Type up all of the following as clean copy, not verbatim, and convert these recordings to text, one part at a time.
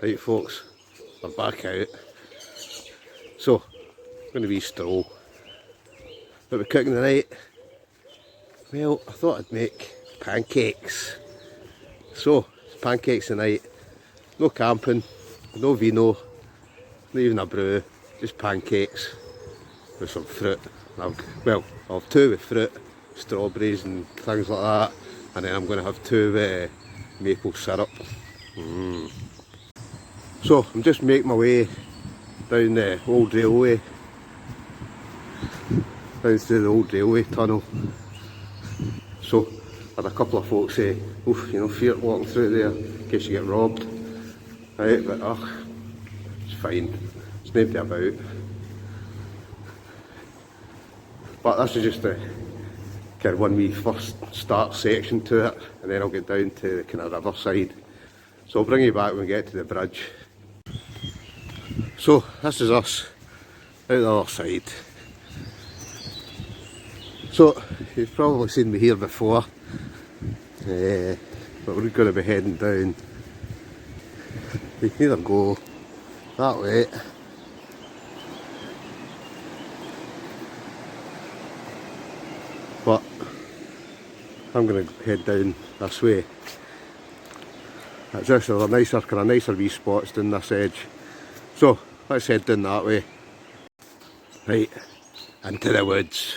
Right folks, we're back out. So, going to be stroll. What we're cooking tonight? Well, I thought I'd make pancakes. So, it's pancakes tonight. No camping, no vino, not even a brew, just pancakes with some fruit. I'll have two with fruit, strawberries and things like that, and then I'm going to have two with maple syrup. So I'm just making my way down the old railway, down through the old railway tunnel. So I had a couple of folks say, oof, you know, fear walking through there in case you get robbed. Right, but it's fine, there's nobody about. But this is just the kind of one wee first start section to it, and then I'll get down to the kind of Riverside. So I'll bring you back when we get to the bridge. So this is us out the other side. So you've probably seen me here before, but we're going to be heading down. You can either go that way, but I'm going to head down this way. It's actually a nicer wee spots down this edge. So let's head down that way. Right, into the woods.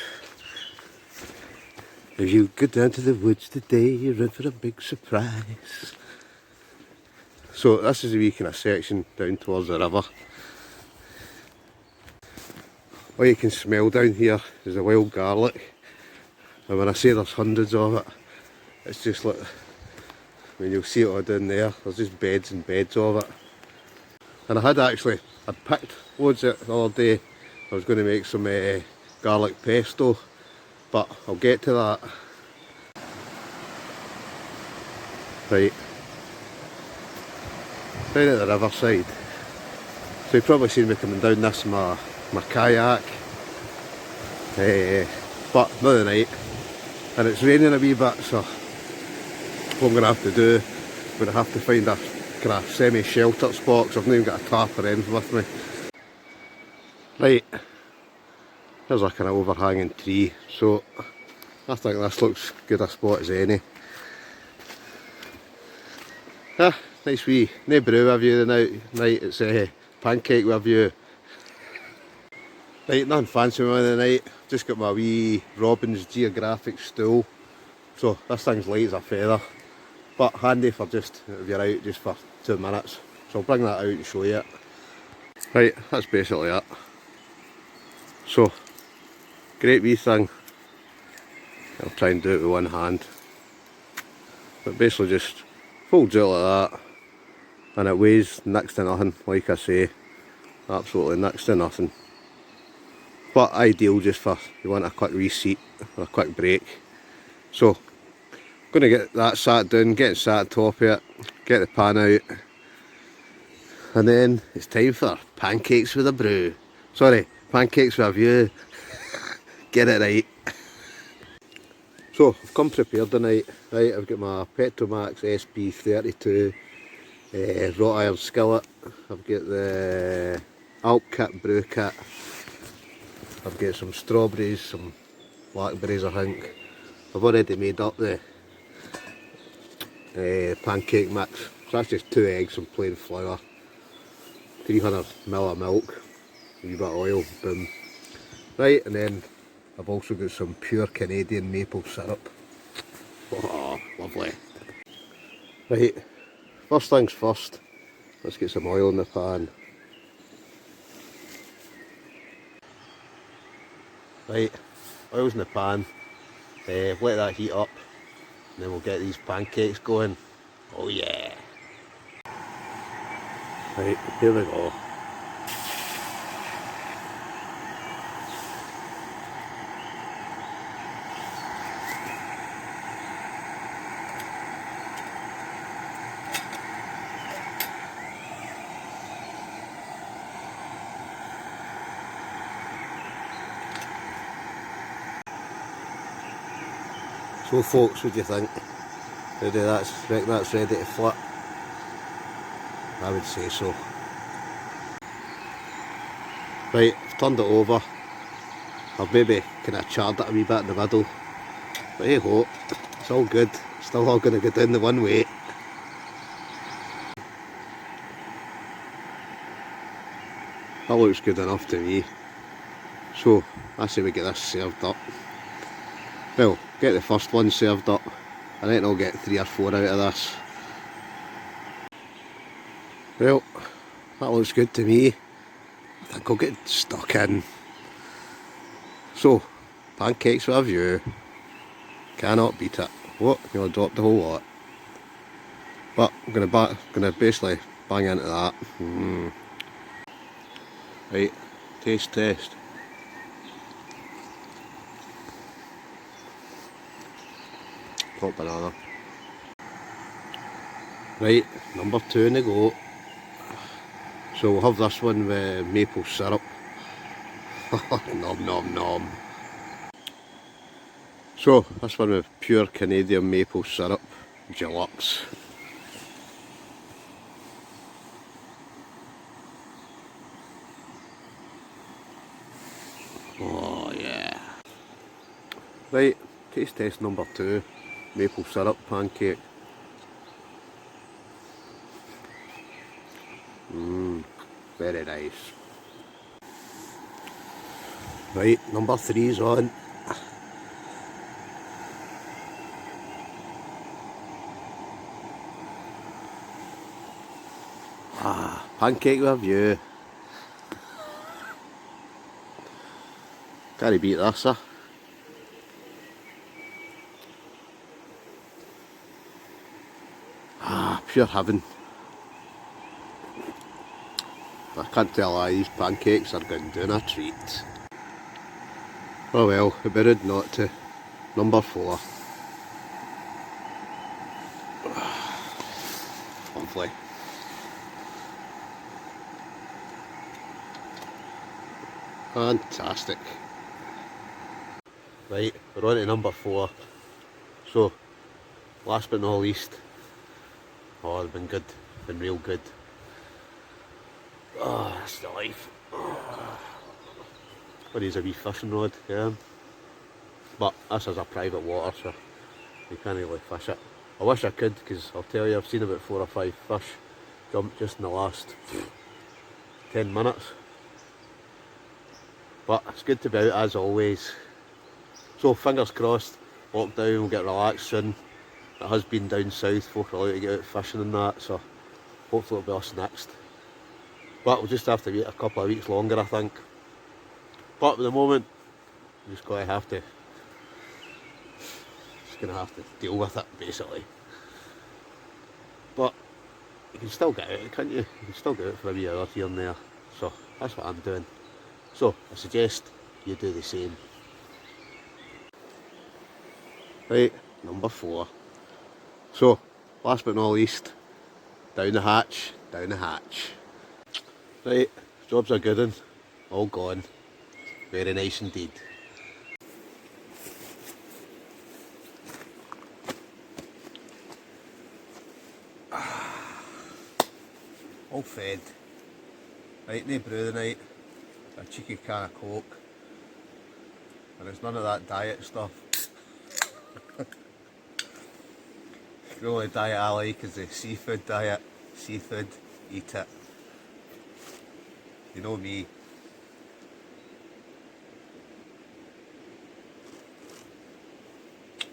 If you go down to the woods today, you're in for a big surprise. So this is a wee kind of section down towards the river. What you can smell down here is the wild garlic. And when I say there's hundreds of it, it's just like, I mean, you'll see it all down there, there's just beds and beds of it. And I'd picked loads of it the other day. I was going to make some garlic pesto, but I'll get to that. Right, down at the riverside. So you've probably seen me coming down this in my kayak, but not tonight. And it's raining a wee bit, so what I'm going to have to do, I'm going to have to find a kind of semi-sheltered spot, because I've not even got a tarp or anything with me. Right, there's a kind of overhanging tree, so I think this looks good a spot as any. Nice wee, no brew with you tonight, it's a pancake with you. Right, nothing fancy with me tonight, just got my wee Robin's Geographic stool. So this thing's light as a feather, but handy for just, if you're out just for 2 minutes. So I'll bring that out and show you it. Right, that's basically it. So, great wee thing. I'll try and do it with one hand. But basically just folds out like that. And it weighs next to nothing, like I say. Absolutely next to nothing. But ideal just for, you want a quick reseat or a quick break. So, I'm going to get that sat down, get it sat on top of it, get the pan out. And then it's time for pancakes with a brew. Sorry, pancakes with a view. Get it right. So, I've come prepared tonight. Right, I've got my Petromax SB32 wrought iron skillet. I've got the Alp kit brew kit. I've got some strawberries, some blackberries I think. I've already made up the pancake mix. So that's just 2 eggs and plain flour. 300ml of milk, a wee bit of oil, boom. Right, and then I've also got some pure Canadian maple syrup. Oh, lovely. Right, first things first, let's get some oil in the pan. Right, oil's in the pan, let that heat up, and then we'll get these pancakes going. Oh yeah! Right, here we go. So folks, what do you think? Reckon that's ready to flip. I would say so. Right, I've turned it over. I've maybe kind of charred it a wee bit in the middle. But hey ho, it's all good. Still all going to go down the one way. That looks good enough to me. So, I say we get this served up. Well, get the first one served up. I reckon I'll get 3 or 4 out of this. Well, that looks good to me. I think I'll get stuck in. So, pancakes with a view. Cannot beat it. What? You know, drop the whole lot. But I'm gonna basically bang into that. Right, taste test. Top banana. Right, number 2 in the go. So we'll have this one with maple syrup. Nom nom nom. So this one with pure Canadian maple syrup, deluxe. Oh yeah. Right, taste test number 2, maple syrup pancake. Very nice. Right, number 3's on. Pancake with a view. Can't beat this, huh? Pure heaven. I can't tell why these pancakes are going down a treat. Oh well, it'd be rude not to. Number 4. Lovely. Fantastic. Right, we're on to number 4. So, last but not least. Oh, they've been good. Been real good. Oh, that's the life. What is a wee fishing rod, yeah. But this is a private water, so you can't really fish it. I wish I could, because I'll tell you, I've seen about 4 or 5 fish jump just in the last 10 minutes. But it's good to be out as always. So fingers crossed, lockdown will get relaxed soon. It has been down south, folk are allowed to get out fishing and that, so hopefully it'll be us next. But we'll just have to wait a couple of weeks longer, I think. But at the moment, we're just gonna have to deal with it, basically. But you can still get out, can't you? You can still get out for a wee hour here and there. So that's what I'm doing. So I suggest you do the same. Right, number 4. So, last but not least, down the hatch, down the hatch. Right, jobs are good, all gone. Very nice indeed. All fed. Right, no brew tonight. A cheeky can of Coke. And it's none of that diet stuff. The only diet I like is the seafood diet. Seafood, eat it. You know me.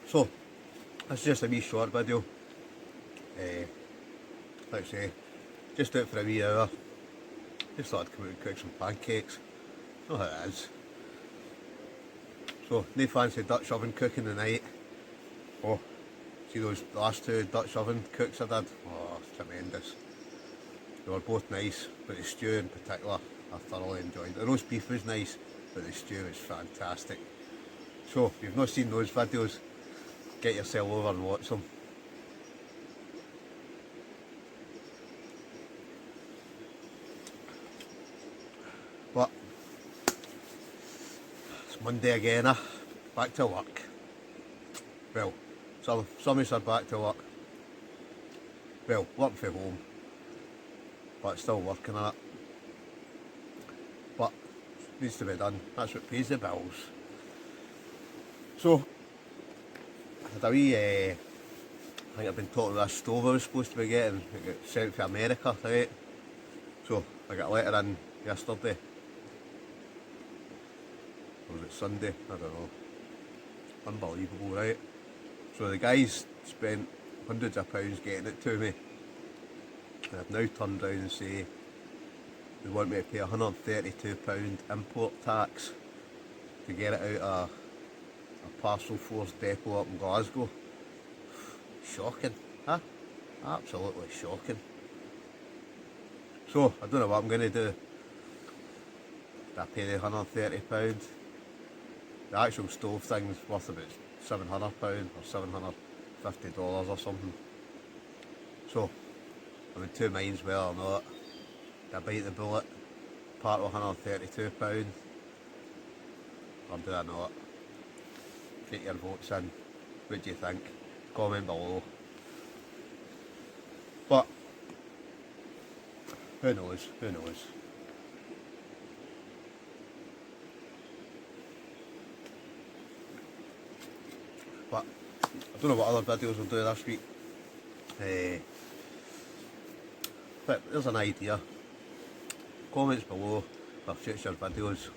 So, that's just a wee short video. Let's say, just out for a wee hour. Just thought I'd come out and cook some pancakes. Know how it is. So, no fancy Dutch oven cooking tonight. Oh, see those last 2 Dutch oven cooks I did? Oh, tremendous. They were both nice, but the stew in particular, I thoroughly enjoyed. The roast beef was nice, but the stew was fantastic. So, if you've not seen those videos, get yourself over and watch them. But it's Monday again, back to work. Well, some of us are back to work. Well, working from home. but still working on it. But needs to be done. That's what pays the bills. So I had a wee, I think I've been talking about a stove I was supposed to be getting. It got sent to America, right? So I got a letter in yesterday. Or was it Sunday? I don't know. Unbelievable, right? So the guys spent hundreds of pounds getting it to me. And I've now turned round and say they want me to pay £132 import tax to get it out of a parcel force depot up in Glasgow. Shocking, huh? Absolutely shocking. So I don't know what I'm going to do. Do I pay the £130? The actual stove thing's worth about £700 or $750 or something. So I'm in two minds whether or not do I bite the bullet, part with £132, or do I not? Get your votes in. What do you think? Comment below. But who knows? Who knows? But I don't know what other videos we'll do this week. But there's an idea. Comments below for future videos.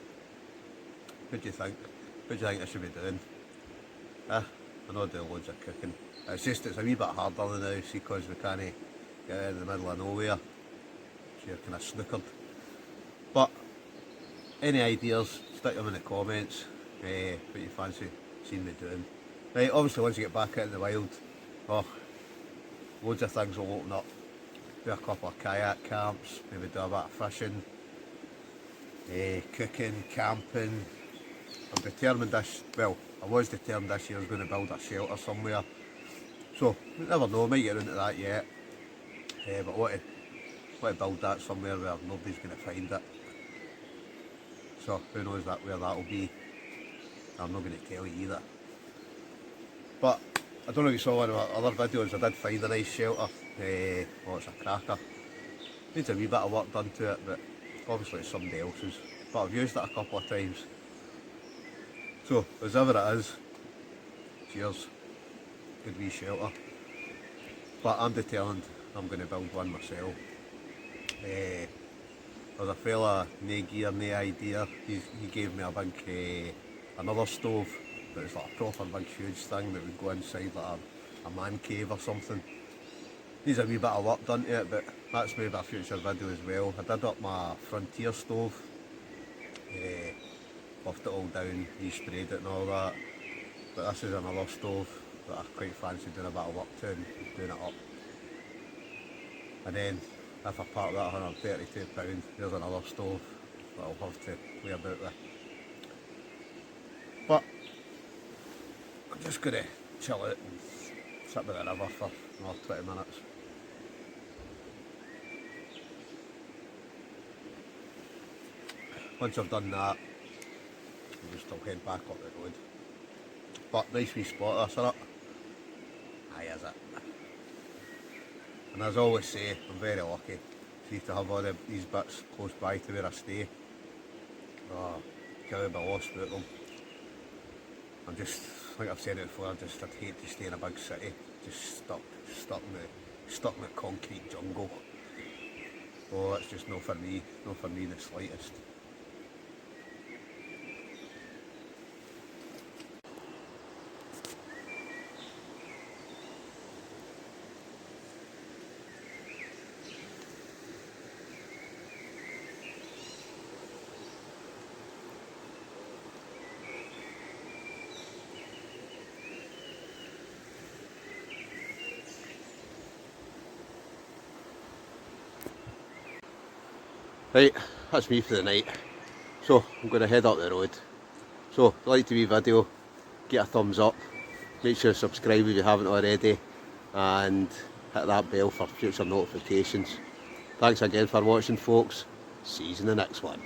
What do you think? What do you think I should be doing? I know I do loads of cooking. It's just it's a wee bit harder now, see, because we can't get out in the middle of nowhere. So you're kind of snookered. But any ideas, stick them in the comments. What you fancy seeing me doing. Right, obviously once you get back out in the wild, loads of things will open up. Do a couple of kayak camps, maybe do a bit of fishing, cooking, camping. I'm determined I was determined this year I was going to build a shelter somewhere. So, you never know, I might get into that yet. But I want to build that somewhere where nobody's going to find it. So, who knows where that'll be. I'm not going to tell you either. But, I don't know if you saw one of my other videos, I did find a nice shelter. It's a cracker. Needs a wee bit of work done to it, but obviously it's somebody else's. But I've used it a couple of times. So, as ever it is, cheers, good wee shelter. But I'm determined I'm going to build one myself. There's a fella, no gear, no idea, he gave me a big, another stove, but it's like a proper big huge thing that would go inside like a man cave or something. Needs a wee bit of work done to it, but that's maybe a future video as well. I did up my Frontier stove. Left it all down, re-sprayed it and all that. But this is another stove that I quite fancy doing a bit of work to and doing it up. And then, if I part that £132, there's another stove that I'll have to play about with. But, I'm just going to chill out and sit by the river for another 20 minutes. Once I've done that, I'll head back up the road. But nice wee spot this, isn't it? Aye, is it? And as I always say, I'm very lucky to have all these bits close by to where I stay. Can't be lost without them. I'm just, like I've said it before, I'd hate to stay in a big city, just stuck in the concrete jungle. Oh, that's just not for me the slightest. Right, that's me for the night. So, I'm going to head up the road. So, if you liked the wee video, get a thumbs up. Make sure to subscribe if you haven't already. And hit that bell for future notifications. Thanks again for watching, folks. See you in the next one.